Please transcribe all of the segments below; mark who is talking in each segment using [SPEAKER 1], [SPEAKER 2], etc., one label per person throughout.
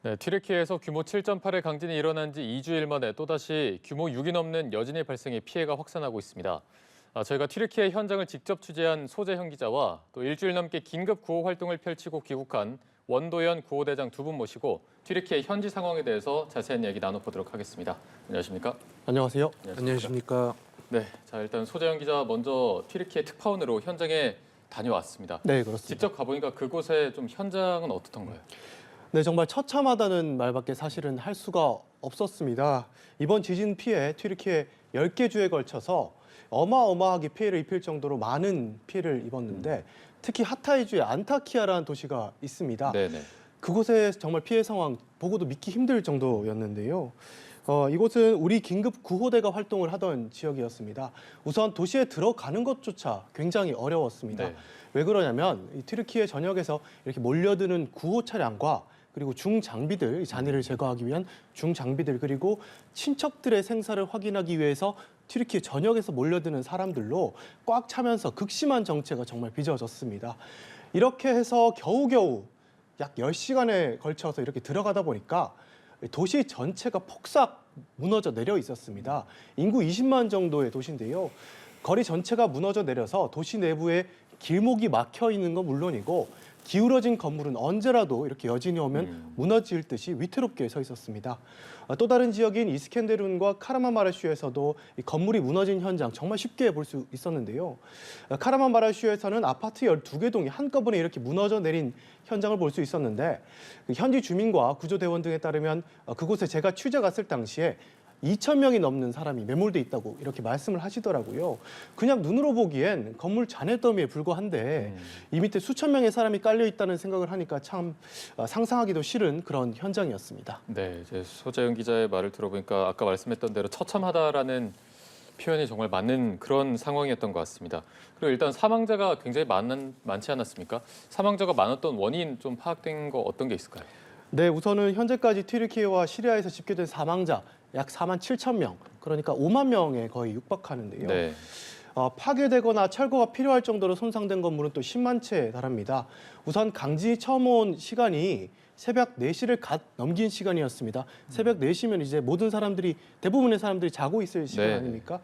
[SPEAKER 1] 네, 튀르키예에서 규모 7.8의 강진이 일어난 지 2주일 만에 또다시 규모 6이 넘는 여진의 발생에 피해가 확산하고 있습니다. 저희가 튀르키예 현장을 직접 취재한 소재형 기자와 또 일주일 넘게 긴급 구호 활동을 펼치고 귀국한 원도연 구호대장 두 분 모시고 튀르키예 현지 상황에 대해서 자세한 이야기 나눠보도록 하겠습니다. 안녕하십니까?
[SPEAKER 2] 안녕하세요.
[SPEAKER 3] 안녕하십니까?
[SPEAKER 1] 네, 자 일단 소재형 기자 먼저 튀르키예 특파원으로 현장에 다녀왔습니다.
[SPEAKER 2] 네, 그렇습니다.
[SPEAKER 1] 직접 가보니까 그곳의 좀 현장은 어떻던가요?
[SPEAKER 2] 네, 정말 처참하다는 말밖에 사실은 할 수가 없었습니다. 이번 지진 피해 튀르키예 10개 주에 걸쳐서 어마어마하게 피해를 입힐 정도로 많은 피해를 입었는데 특히 하타이주의 안타키아라는 도시가 있습니다.
[SPEAKER 1] 네네.
[SPEAKER 2] 그곳의 정말 피해 상황 보고도 믿기 힘들 정도였는데요. 이곳은 우리 긴급 구호대가 활동을 하던 지역이었습니다. 우선 도시에 들어가는 것조차 굉장히 어려웠습니다.
[SPEAKER 1] 네.
[SPEAKER 2] 왜 그러냐면 이 튀르키예 전역에서 이렇게 몰려드는 구호 차량과 그리고 중장비들, 이 잔해를 제거하기 위한 중장비들 그리고 친척들의 생사를 확인하기 위해서 튀르키예 전역에서 몰려드는 사람들로 꽉 차면서 극심한 정체가 정말 빚어졌습니다. 이렇게 해서 겨우겨우 약 10시간에 걸쳐서 이렇게 들어가다 보니까 도시 전체가 폭삭 무너져 내려 있었습니다. 인구 20만 정도의 도시인데요. 거리 전체가 무너져 내려서 도시 내부에 길목이 막혀 있는 건 물론이고 기울어진 건물은 언제라도 이렇게 여진이 오면 무너질 듯이 위태롭게 서 있었습니다. 또 다른 지역인 이스켄데룬과 카라만마라슈에서도 이 건물이 무너진 현장 정말 쉽게 볼 수 있었는데요. 카라만마라슈에서는 아파트 12개 동이 한꺼번에 이렇게 무너져 내린 현장을 볼 수 있었는데 현지 주민과 구조대원 등에 따르면 그곳에 제가 취재 갔을 당시에 2,000명이 넘는 사람이 매몰돼 있다고 이렇게 말씀을 하시더라고요. 그냥 눈으로 보기엔 건물 잔해 더미에 불과한데 이 밑에 수천 명의 사람이 깔려 있다는 생각을 하니까 참 상상하기도 싫은 그런 현장이었습니다.
[SPEAKER 1] 네, 이제 소재영 기자의 말을 들어보니까 아까 말씀했던 대로 처참하다라는 표현이 정말 맞는 그런 상황이었던 것 같습니다. 그리고 일단 사망자가 굉장히 많지 않았습니까? 사망자가 많았던 원인 좀 파악된 거 어떤 게 있을까요?
[SPEAKER 2] 네, 우선은 현재까지 튀르키예와 시리아에서 집계된 사망자 약 4만 7천 명, 그러니까 5만 명에 거의 육박하는데요.
[SPEAKER 1] 네.
[SPEAKER 2] 파괴되거나 철거가 필요할 정도로 손상된 건물은 또 10만 채에 달합니다. 우선 강진이 처음 온 시간이 새벽 4시를 갓 넘긴 시간이었습니다. 새벽 4시면 이제 모든 사람들이 대부분의 사람들이 자고 있을 시간
[SPEAKER 1] 네.
[SPEAKER 2] 아닙니까?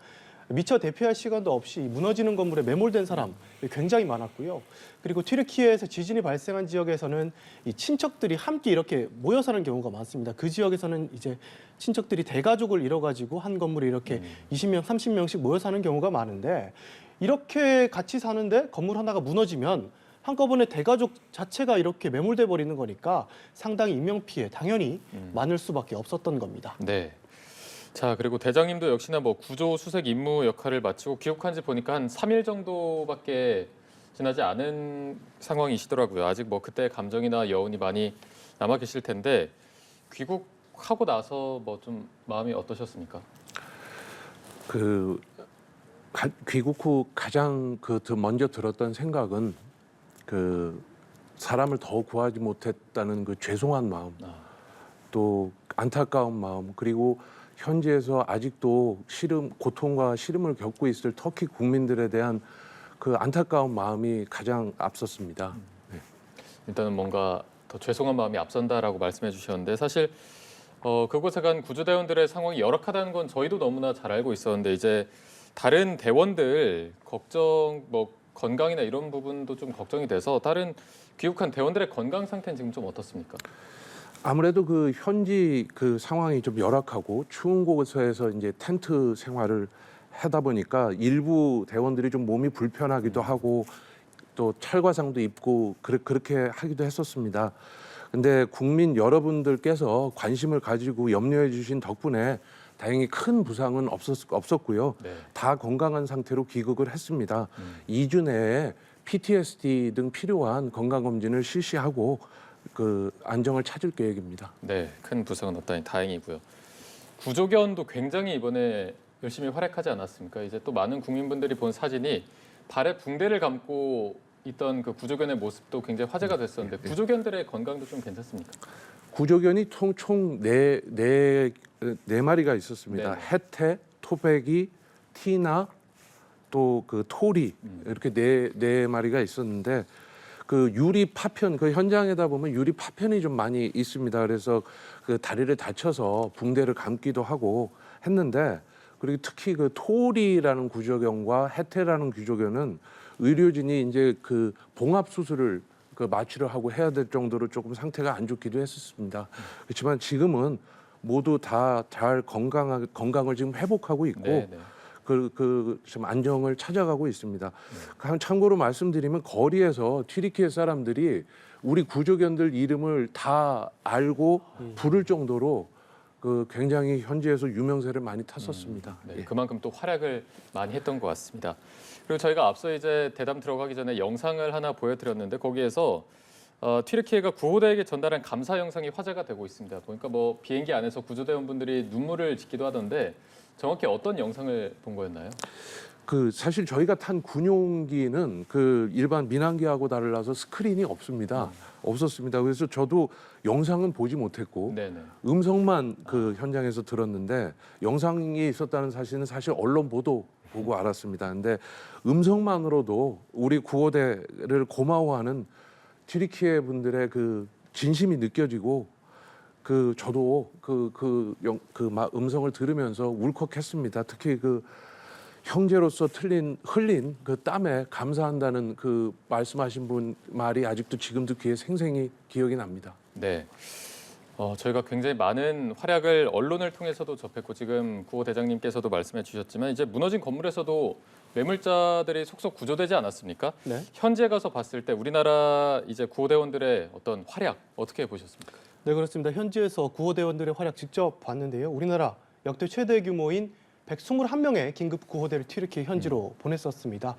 [SPEAKER 2] 미처 대피할 시간도 없이 무너지는 건물에 매몰된 사람 굉장히 많았고요. 그리고 튀르키예에서 지진이 발생한 지역에서는 이 친척들이 함께 이렇게 모여 사는 경우가 많습니다. 그 지역에서는 이제 친척들이 대가족을 이뤄가지고 한 건물에 이렇게 20명, 30명씩 모여 사는 경우가 많은데 이렇게 같이 사는데 건물 하나가 무너지면 한꺼번에 대가족 자체가 이렇게 매몰돼 버리는 거니까 상당히 인명 피해 당연히 많을 수밖에 없었던 겁니다.
[SPEAKER 1] 네. 자, 그리고 대장님도 역시나 뭐 구조 수색 임무 역할을 마치고 귀국한 지 보니까 한 3일 정도밖에 지나지 않은 상황이시더라고요. 아직 뭐 그때 감정이나 여운이 많이 남아 계실 텐데 귀국하고 나서 뭐 좀 마음이 어떠셨습니까?
[SPEAKER 3] 귀국 후 가장 먼저 들었던 생각은 사람을 더 구하지 못했다는 그 죄송한 마음, 또 안타까운 마음, 그리고 현지에서 아직도 고통과 시름을 겪고 있을 터키 국민들에 대한 그 안타까운 마음이 가장 앞섰습니다. 네.
[SPEAKER 1] 일단은 뭔가 더 죄송한 마음이 앞선다라고 말씀해 주셨는데 사실 그곳에 간 구조대원들의 상황이 열악하다는 건 저희도 너무나 잘 알고 있었는데 이제 다른 대원들 뭐 건강이나 이런 부분도 좀 걱정이 돼서 다른 귀국한 대원들의 건강 상태는 지금 좀 어떻습니까?
[SPEAKER 3] 아무래도 현지 상황이 좀 열악하고 추운 곳에서 이제 텐트 생활을 하다 보니까 일부 대원들이 좀 몸이 불편하기도 하고 또 철과상도 입고 그렇게 하기도 했었습니다. 근데 국민 여러분들께서 관심을 가지고 염려해 주신 덕분에 다행히 큰 부상은 없었고요.
[SPEAKER 1] 네.
[SPEAKER 3] 다 건강한 상태로 귀국을 했습니다. 2주 내에 PTSD 등 필요한 건강검진을 실시하고 안정을 찾을 계획입니다.
[SPEAKER 1] 네, 큰 부상은 없다니 다행이고요. 구조견도 굉장히 이번에 열심히 활약하지 않았습니까? 이제 또 많은 국민분들이 본 사진이 발에 붕대를 감고 있던 그 구조견의 모습도 굉장히 화제가 됐었는데 구조견들의 건강도 좀 괜찮습니까?
[SPEAKER 3] 구조견이 총 네 마리가 있었습니다.
[SPEAKER 1] 네.
[SPEAKER 3] 해태, 토백이, 티나, 또 토리 이렇게 네 마리가 있었는데 그 유리 파편 그 현장에다 보면 유리 파편이 좀 많이 있습니다. 그래서 그 다리를 다쳐서 붕대를 감기도 하고 했는데 그리고 특히 그 토리라는 구조견과 해태라는 구조견은 의료진이 이제 그 봉합 수술을 그 마취를 하고 해야 될 정도로 조금 상태가 안 좋기도 했었습니다. 그렇지만 지금은 모두 다 잘 건강을 지금 회복하고 있고
[SPEAKER 1] 네, 네.
[SPEAKER 3] 지금 안정을 찾아가고 있습니다. 참고로 말씀드리면 거리에서 튀르키예 사람들이 우리 구조견들 이름을 다 알고 부를 정도로 그 굉장히 현지에서 유명세를 많이 탔었습니다.
[SPEAKER 1] 네,
[SPEAKER 3] 예.
[SPEAKER 1] 그만큼 또 활약을 많이 했던 것 같습니다. 그리고 저희가 앞서 이제 대담 들어가기 전에 영상을 하나 보여드렸는데 거기에서 튀르키예가 구호대에게 전달한 감사 영상이 화제가 되고 있습니다. 보니까 뭐 비행기 안에서 구조대원분들이 눈물을 짓기도 하던데 정확히 어떤 영상을 본 거였나요?
[SPEAKER 3] 그 사실 저희가 탄 군용기는 그 일반 민항기하고 달라서 스크린이 없습니다. 없었습니다. 그래서 저도 영상은 보지 못했고
[SPEAKER 1] 네네.
[SPEAKER 3] 음성만 그 현장에서 들었는데 영상이 있었다는 사실은 사실 언론 보도 보고 알았습니다. 근데 음성만으로도 우리 구호대를 고마워하는 튀르키예 분들의 그 진심이 느껴지고 그 저도 음성을 들으면서 울컥했습니다. 특히 그 형제로서 흘린 그 땀에 감사한다는 그 말씀하신 분 말이 아직도 지금도 귀에 생생히 기억이 납니다.
[SPEAKER 1] 네. 저희가 굉장히 많은 활약을 언론을 통해서도 접했고 지금 구호 대장님께서도 말씀해 주셨지만 이제 무너진 건물에서도 매물자들이 속속 구조되지 않았습니까?
[SPEAKER 2] 네.
[SPEAKER 1] 현지에 가서 봤을 때 우리나라 이제 구호대원들의 어떤 활약 어떻게 보셨습니까?
[SPEAKER 2] 네, 그렇습니다. 현지에서 구호대원들의 활약 직접 봤는데요. 우리나라 역대 최대 규모인 121명의 긴급 구호대를 튀르키예 현지로 보냈었습니다.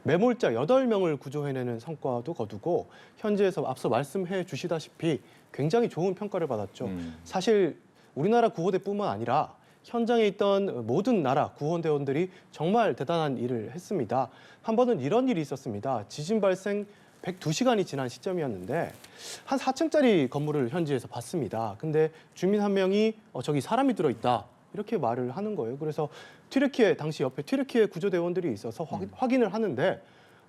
[SPEAKER 2] 매몰자 8명을 구조해내는 성과도 거두고 현지에서 앞서 말씀해 주시다시피 굉장히 좋은 평가를 받았죠. 사실 우리나라 구호대뿐만 아니라 현장에 있던 모든 나라 구호대원들이 정말 대단한 일을 했습니다. 한 번은 이런 일이 있었습니다. 지진 발생 102시간이 지난 시점이었는데 한 4층짜리 건물을 현지에서 봤습니다. 근데 주민 한 명이 저기 사람이 들어있다 이렇게 말을 하는 거예요. 그래서 튀르키예 당시 옆에 튀르키예 구조대원들이 있어서 확인을 하는데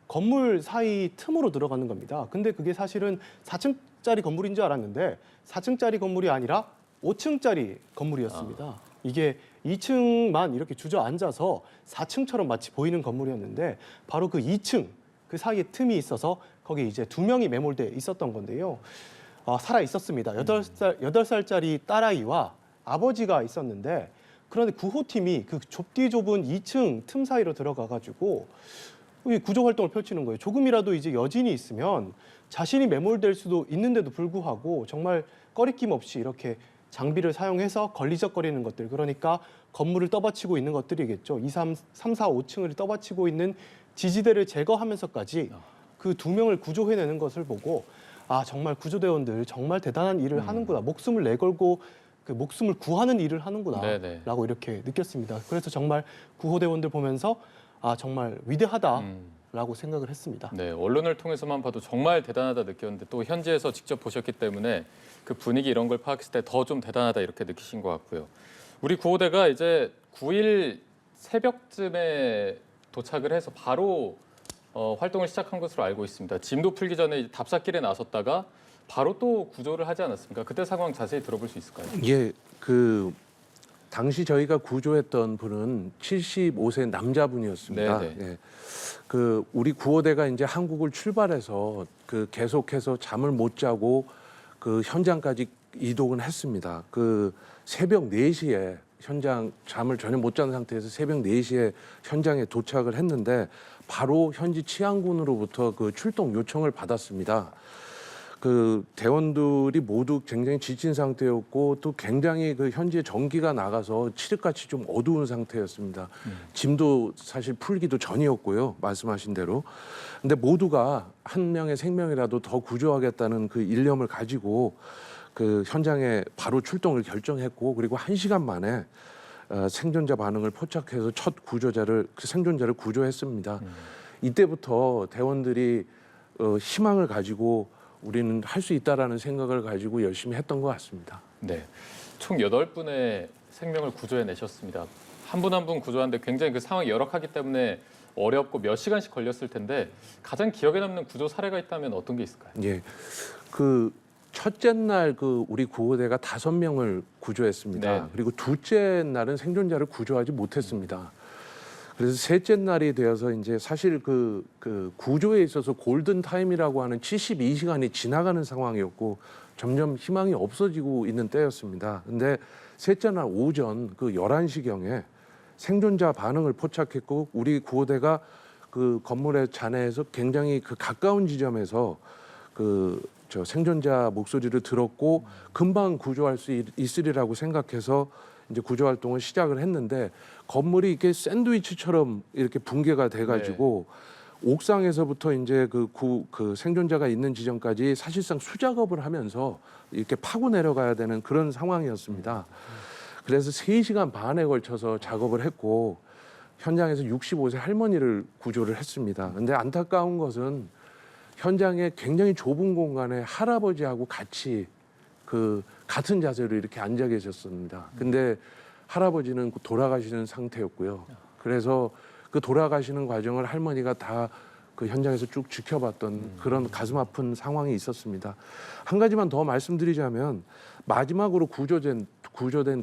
[SPEAKER 2] 건물 사이 틈으로 들어가는 겁니다. 근데 그게 사실은 4층짜리 건물인 줄 알았는데 4층짜리 건물이 아니라 5층짜리 건물이었습니다. 이게 2층만 이렇게 주저앉아서 4층처럼 마치 보이는 건물이었는데 바로 그 2층 그 사이에 틈이 있어서 거기에 이제 2명이 매몰돼 있었던 건데요. 살아 있었습니다. 8살짜리 딸아이와 아버지가 있었는데 그런데 구호팀이 그 좁디 좁은 2층 틈 사이로 들어가가지고 구조 활동을 펼치는 거예요. 조금이라도 이제 여진이 있으면 자신이 매몰될 수도 있는데도 불구하고 정말 꺼리낌 없이 이렇게 장비를 사용해서 걸리적거리는 것들, 그러니까 건물을 떠받치고 있는 것들이겠죠. 3, 4, 5층을 떠받치고 있는 지지대를 제거하면서까지 그 2명을 구조해내는 것을 보고 정말 구조대원들 정말 대단한 일을 하는구나. 목숨을 내걸고 그 목숨을 구하는 일을 하는구나라고 이렇게 느꼈습니다. 그래서 정말 구호대원들 보면서 정말 위대하다라고 생각을 했습니다.
[SPEAKER 1] 네, 언론을 통해서만 봐도 정말 대단하다 느꼈는데 또 현지에서 직접 보셨기 때문에 그 분위기 이런 걸 파악했을 때 더 좀 대단하다 이렇게 느끼신 것 같고요. 우리 구호대가 이제 9일 새벽쯤에 도착을 해서 바로 활동을 시작한 것으로 알고 있습니다. 짐도 풀기 전에 답사길에 나섰다가 바로 또 구조를 하지 않았습니까? 그때 상황 자세히 들어볼 수 있을까요?
[SPEAKER 3] 예, 당시 저희가 구조했던 분은 75세 남자분이었습니다.
[SPEAKER 1] 네네.
[SPEAKER 3] 예. 우리 구호대가 이제 한국을 출발해서 계속해서 잠을 못 자고 현장까지 이동을 했습니다. 새벽 4시에 잠을 전혀 못 잔 상태에서 새벽 4시에 현장에 도착을 했는데 바로 현지 치안군으로부터 출동 요청을 받았습니다. 대원들이 모두 굉장히 지친 상태였고 또 굉장히 현지에 전기가 나가서 칠흑같이 좀 어두운 상태였습니다. 짐도 사실 풀기도 전이었고요. 말씀하신 대로. 근데 모두가 한 명의 생명이라도 더 구조하겠다는 일념을 가지고 현장에 바로 출동을 결정했고 그리고 1시간 만에 생존자 반응을 포착해서 첫 생존자를 구조했습니다. 이때부터 대원들이 희망을 가지고 우리는 할 수 있다라는 생각을 가지고 열심히 했던 것 같습니다.
[SPEAKER 1] 네, 총 8분의 생명을 구조해내셨습니다. 한 분 한 분 구조하는데 굉장히 상황이 열악하기 때문에 어렵고 몇 시간씩 걸렸을 텐데 가장 기억에 남는 구조 사례가 있다면 어떤 게 있을까요?
[SPEAKER 3] 예, 그 첫째 날 그 우리 구호대가 5명을 구조했습니다.
[SPEAKER 1] 네.
[SPEAKER 3] 그리고 둘째 날은 생존자를 구조하지 못했습니다. 그래서 셋째 날이 되어서 이제 사실 그 구조에 있어서 골든 타임이라고 하는 72시간이 지나가는 상황이었고 점점 희망이 없어지고 있는 때였습니다. 근데 셋째 날 오전 그 11시경에 생존자 반응을 포착했고 우리 구호대가 그 건물의 잔해에서 굉장히 그 가까운 지점에서 저 생존자 목소리를 들었고 금방 구조할 수 있으리라고 생각해서 이제 구조 활동을 시작을 했는데 건물이 이렇게 샌드위치처럼 이렇게 붕괴가 돼가지고 옥상에서부터 이제 그 생존자가 있는 지점까지 사실상 수작업을 하면서 이렇게 파고 내려가야 되는 그런 상황이었습니다. 그래서 3시간 반에 걸쳐서 작업을 했고 현장에서 65세 할머니를 구조를 했습니다. 근데 안타까운 것은 현장에 굉장히 좁은 공간에 할아버지하고 같이 같은 자세로 이렇게 앉아 계셨습니다. 근데 할아버지는 돌아가시는 상태였고요. 그래서 그 돌아가시는 과정을 할머니가 다 그 현장에서 쭉 지켜봤던 그런 가슴 아픈 상황이 있었습니다. 한 가지만 더 말씀드리자면 마지막으로 구조된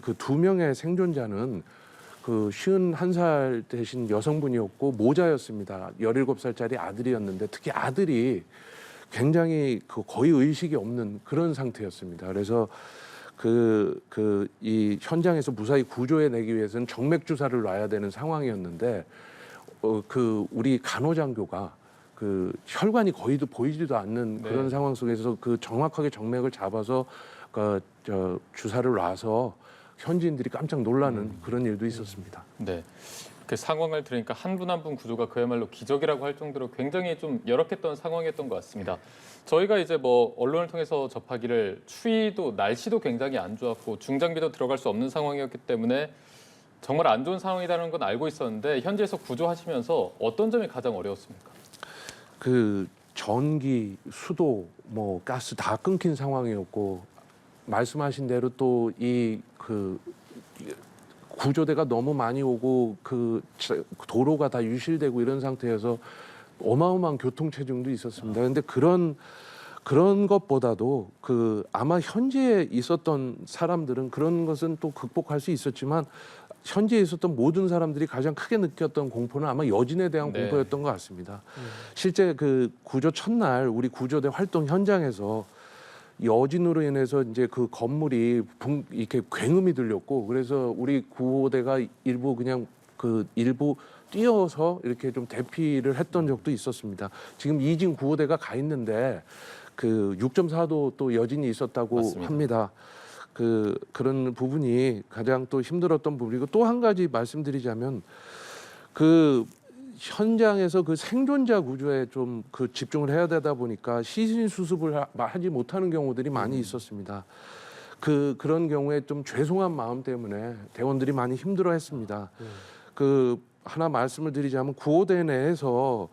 [SPEAKER 3] 그 2명의 생존자는 그 51살 되신 여성분이었고 모자였습니다. 17살짜리 아들이었는데 특히 아들이 굉장히 거의 의식이 없는 그런 상태였습니다. 그래서 이 현장에서 무사히 구조해내기 위해서는 정맥 주사를 놔야 되는 상황이었는데 우리 간호장교가 혈관이 거의도 보이지도 않는 그런 상황 속에서 정확하게 정맥을 잡아서 주사를 놔서 현지인들이 깜짝 놀라는 그런 일도 있었습니다.
[SPEAKER 1] 네. 그 상황을 들으니까 한 분 한 분 구조가 그야말로 기적이라고 할 정도로 굉장히 좀 열악했던 상황이었던 것 같습니다. 저희가 이제 뭐 언론을 통해서 접하기를 추위도 날씨도 굉장히 안 좋았고 중장비도 들어갈 수 없는 상황이었기 때문에 정말 안 좋은 상황이라는 건 알고 있었는데 현지에서 구조하시면서 어떤 점이 가장 어려웠습니까?
[SPEAKER 3] 전기, 수도, 가스 다 끊긴 상황이었고 말씀하신 대로 또 구조대가 너무 많이 오고 도로가 다 유실되고 이런 상태여서 어마어마한 교통 체증도 있었습니다. 그런데 그런 것보다도 아마 현지에 있었던 사람들은 그런 것은 또 극복할 수 있었지만 현지에 있었던 모든 사람들이 가장 크게 느꼈던 공포는 아마 여진에 대한 공포였던 것 같습니다. 실제 구조 첫날 우리 구조대 활동 현장에서 여진으로 인해서 이제 그 건물이 이렇게 굉음이 들렸고 그래서 우리 구호대가 일부 일부 뛰어서 이렇게 좀 대피를 했던 적도 있었습니다. 지금 이진 구호대가 가 있는데 6.4도 또 여진이 있었다고
[SPEAKER 1] 맞습니다.
[SPEAKER 3] 합니다. 그런 부분이 가장 또 힘들었던 부분이고 또 한 가지 말씀드리자면 현장에서 생존자 구조에 좀 집중을 해야 되다 보니까 시신 수습을 하지 못하는 경우들이 많이 있었습니다. 그런 경우에 좀 죄송한 마음 때문에 대원들이 많이 힘들어했습니다. 하나 말씀을 드리자면 구호대 내에서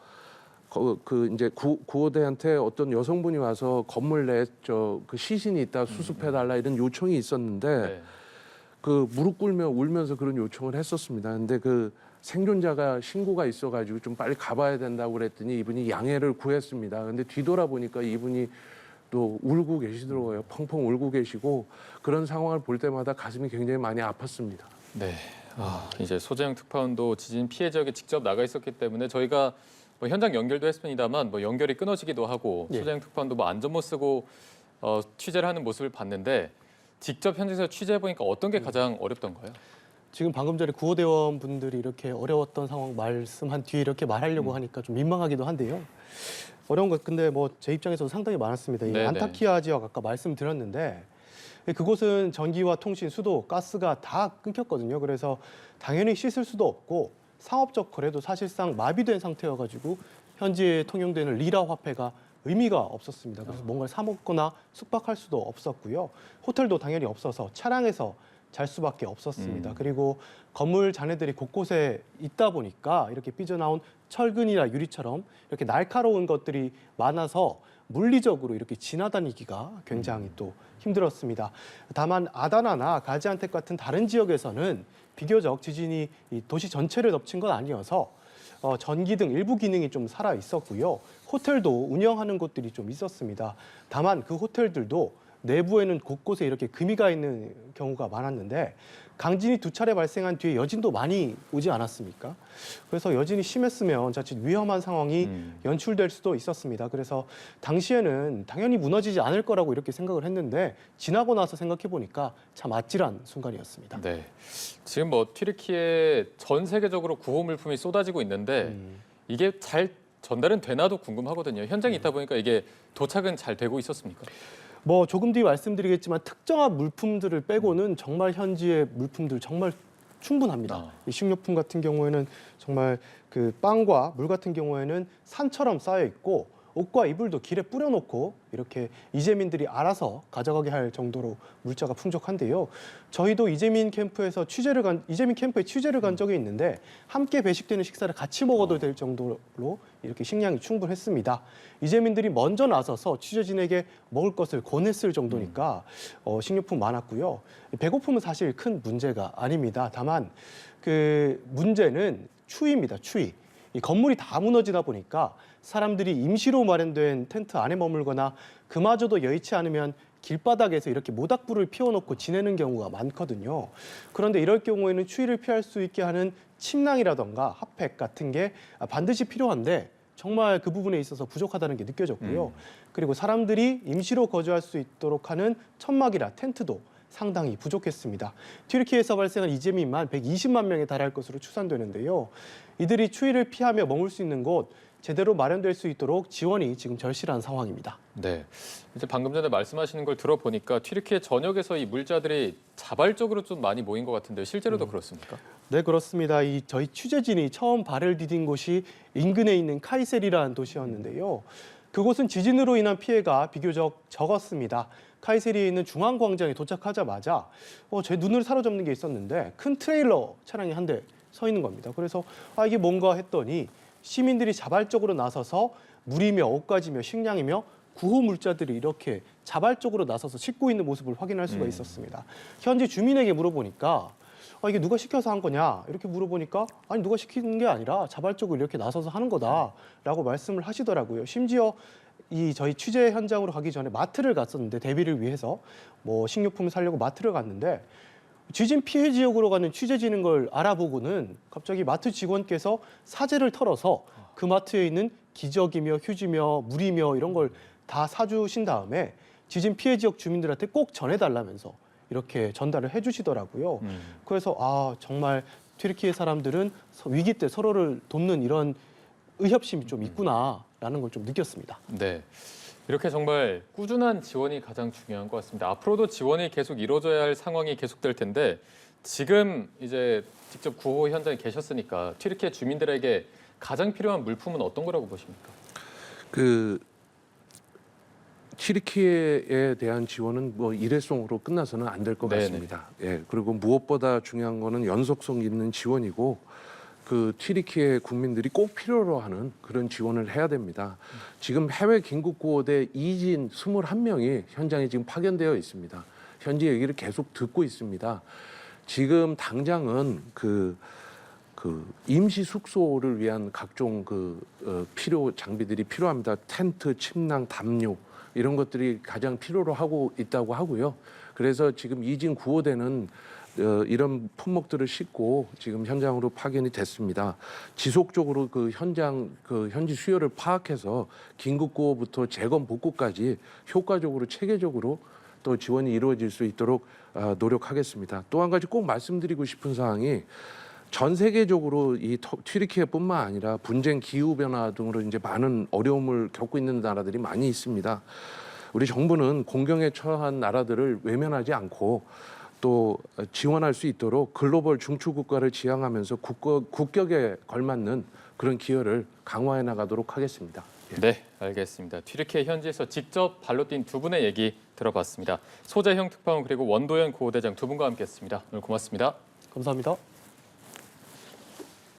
[SPEAKER 3] 이제 구호대한테 어떤 여성분이 와서 건물 내에 시신이 있다 수습해달라 이런 요청이 있었는데 무릎 꿇며 울면서 그런 요청을 했었습니다. 근데 생존자가 신고가 있어가지고 좀 빨리 가봐야 된다고 그랬더니 이분이 양해를 구했습니다. 근데 뒤돌아보니까 이분이 또 울고 계시더라고요. 펑펑 울고 계시고 그런 상황을 볼 때마다 가슴이 굉장히 많이 아팠습니다.
[SPEAKER 1] 네. 이제 소재영 특파원도 지진 피해 지역에 직접 나가 있었기 때문에 저희가 현장 연결도 했습니다만 연결이 끊어지기도 하고 소재영 특파원도 안전 못 쓰고 취재를 하는 모습을 봤는데 직접 현장에서 취재해 보니까 어떤 게 가장 어렵던가요?
[SPEAKER 2] 지금 방금 전에 구호대원 분들이 이렇게 어려웠던 상황 말씀한 뒤에 이렇게 말하려고 하니까 좀 민망하기도 한데요. 어려운 것 근데 제 입장에서도 상당히 많았습니다. 이 안타키아 지역 아까 말씀드렸는데 그곳은 전기와 통신, 수도, 가스가 다 끊겼거든요. 그래서 당연히 씻을 수도 없고 상업적 거래도 사실상 마비된 상태여가지고 현지에 통용되는 리라 화폐가 의미가 없었습니다. 그래서 뭔가를 사 먹거나 숙박할 수도 없었고요. 호텔도 당연히 없어서 차량에서 잘 수밖에 없었습니다. 그리고 건물 잔해들이 곳곳에 있다 보니까 이렇게 삐져나온 철근이나 유리처럼 이렇게 날카로운 것들이 많아서 물리적으로 이렇게 지나다니기가 굉장히 또 힘들었습니다. 다만 아다나나 가지안텍 같은 다른 지역에서는 비교적 지진이 이 도시 전체를 덮친 건 아니어서 전기 등 일부 기능이 좀 살아 있었고요. 호텔도 운영하는 곳들이 좀 있었습니다. 다만 그 호텔들도 내부에는 곳곳에 이렇게 금이 가 있는 경우가 많았는데 강진이 2차례 발생한 뒤에 여진도 많이 오지 않았습니까? 그래서 여진이 심했으면 자칫 위험한 상황이 연출될 수도 있었습니다. 그래서 당시에는 당연히 무너지지 않을 거라고 이렇게 생각을 했는데 지나고 나서 생각해 보니까 참 아찔한 순간이었습니다.
[SPEAKER 1] 네. 지금 뭐 튀르키예 전 세계적으로 구호 물품이 쏟아지고 있는데 이게 잘 전달은 되나도 궁금하거든요. 현장에 있다 보니까 이게 도착은 잘 되고 있었습니까?
[SPEAKER 2] 뭐 조금 뒤에 말씀드리겠지만 특정한 물품들을 빼고는 정말 현지의 물품들 정말 충분합니다. 이 식료품 같은 경우에는 정말 그 빵과 물 같은 경우에는 산처럼 쌓여 있고 옷과 이불도 길에 뿌려놓고 이렇게 이재민들이 알아서 가져가게 할 정도로 물자가 풍족한데요. 저희도 이재민 캠프에 취재를 간 적이 있는데 함께 배식되는 식사를 같이 먹어도 될 정도로 이렇게 식량이 충분했습니다. 이재민들이 먼저 나서서 취재진에게 먹을 것을 권했을 정도니까 식료품 많았고요. 배고픔은 사실 큰 문제가 아닙니다. 다만 그 문제는 추위입니다. 추위. 이 건물이 다 무너지다 보니까 사람들이 임시로 마련된 텐트 안에 머물거나 그마저도 여의치 않으면 길바닥에서 이렇게 모닥불을 피워놓고 지내는 경우가 많거든요. 그런데 이럴 경우에는 추위를 피할 수 있게 하는 침낭이라던가 핫팩 같은 게 반드시 필요한데 정말 그 부분에 있어서 부족하다는 게 느껴졌고요. 그리고 사람들이 임시로 거주할 수 있도록 하는 천막이라 텐트도 상당히 부족했습니다. 튀르키예에서 발생한 이재민만 120만 명에 달할 것으로 추산되는데요. 이들이 추위를 피하며 머물 수 있는 곳 제대로 마련될 수 있도록 지원이 지금 절실한 상황입니다.
[SPEAKER 1] 네. 이제 방금 전에 말씀하시는 걸 들어보니까 튀르키예 전역에서 이 물자들이 자발적으로 좀 많이 모인 것 같은데 실제로도 그렇습니까?
[SPEAKER 2] 네, 그렇습니다. 저희 취재진이 처음 발을 디딘 곳이 인근에 있는 카이세리라는 도시였는데요. 그곳은 지진으로 인한 피해가 비교적 적었습니다. 카이세리에 있는 중앙광장에 도착하자마자 제 눈을 사로잡는 게 있었는데 큰 트레일러 차량이 한 대 서 있는 겁니다. 그래서 이게 뭔가 했더니 시민들이 자발적으로 나서서 물이며 옷가지며 식량이며 구호 물자들이 이렇게 자발적으로 나서서 싣고 있는 모습을 확인할 수가 있었습니다. 현지 주민에게 물어보니까 이게 누가 시켜서 한 거냐 이렇게 물어보니까 아니 누가 시키는 게 아니라 자발적으로 이렇게 나서서 하는 거다라고 말씀을 하시더라고요. 심지어 저희 취재 현장으로 가기 전에 마트를 갔었는데 대비를 위해서 뭐 식료품을 사려고 마트를 갔는데 지진 피해 지역으로 가는 취재진인 걸 알아보고는 갑자기 마트 직원께서 사재를 털어서 그 마트에 있는 기저귀며 휴지며 물이며 이런 걸 다 사주신 다음에 지진 피해 지역 주민들한테 꼭 전해달라면서 이렇게 전달을 해주시더라고요. 그래서 정말 튀르키예 사람들은 위기 때 서로를 돕는 이런 의협심이 좀 있구나라는 걸 좀 느꼈습니다.
[SPEAKER 1] 네. 이렇게 정말 꾸준한 지원이 가장 중요한 것 같습니다. 앞으로도 지원이 계속 이루어져야 할 상황이 계속될 텐데 지금 이제 직접 구호 현장에 계셨으니까 튀르키예 주민들에게 가장 필요한 물품은 어떤 거라고 보십니까?
[SPEAKER 3] 튀르키예에 대한 지원은 뭐 일회성으로 끝나서는 안 될 것 같습니다. 예, 그리고 무엇보다 중요한 거는 연속성 있는 지원이고 그 튀르키예 국민들이 꼭 필요로 하는 그런 지원을 해야 됩니다. 지금 해외 긴급구호대 이진 21명이 현장에 지금 파견되어 있습니다. 현지 얘기를 계속 듣고 있습니다. 지금 당장은 그 임시 숙소를 위한 각종 필요 장비들이 필요합니다. 텐트, 침낭, 담요 이런 것들이 가장 필요로 하고 있다고 하고요. 그래서 지금 이진 구호대는 이런 품목들을 싣고 지금 현장으로 파견이 됐습니다. 지속적으로 현지 수요를 파악해서 긴급구호부터 재건 복구까지 효과적으로 체계적으로 또 지원이 이루어질 수 있도록 노력하겠습니다. 또 한 가지 꼭 말씀드리고 싶은 사항이 전 세계적으로 이 튀르키예뿐만 아니라 분쟁, 기후 변화 등으로 이제 많은 어려움을 겪고 있는 나라들이 많이 있습니다. 우리 정부는 공경에 처한 나라들을 외면하지 않고 또 지원할 수 있도록 글로벌 중추 국가를 지향하면서 국격에 걸맞는 그런 기여를 강화해 나가도록 하겠습니다.
[SPEAKER 1] 네, 알겠습니다. 튀르키예 현지에서 직접 발로 뛴 두 분의 얘기 들어봤습니다. 소재형 특파원 그리고 원도현 구호대장 두 분과 함께했습니다. 오늘 고맙습니다.
[SPEAKER 2] 감사합니다.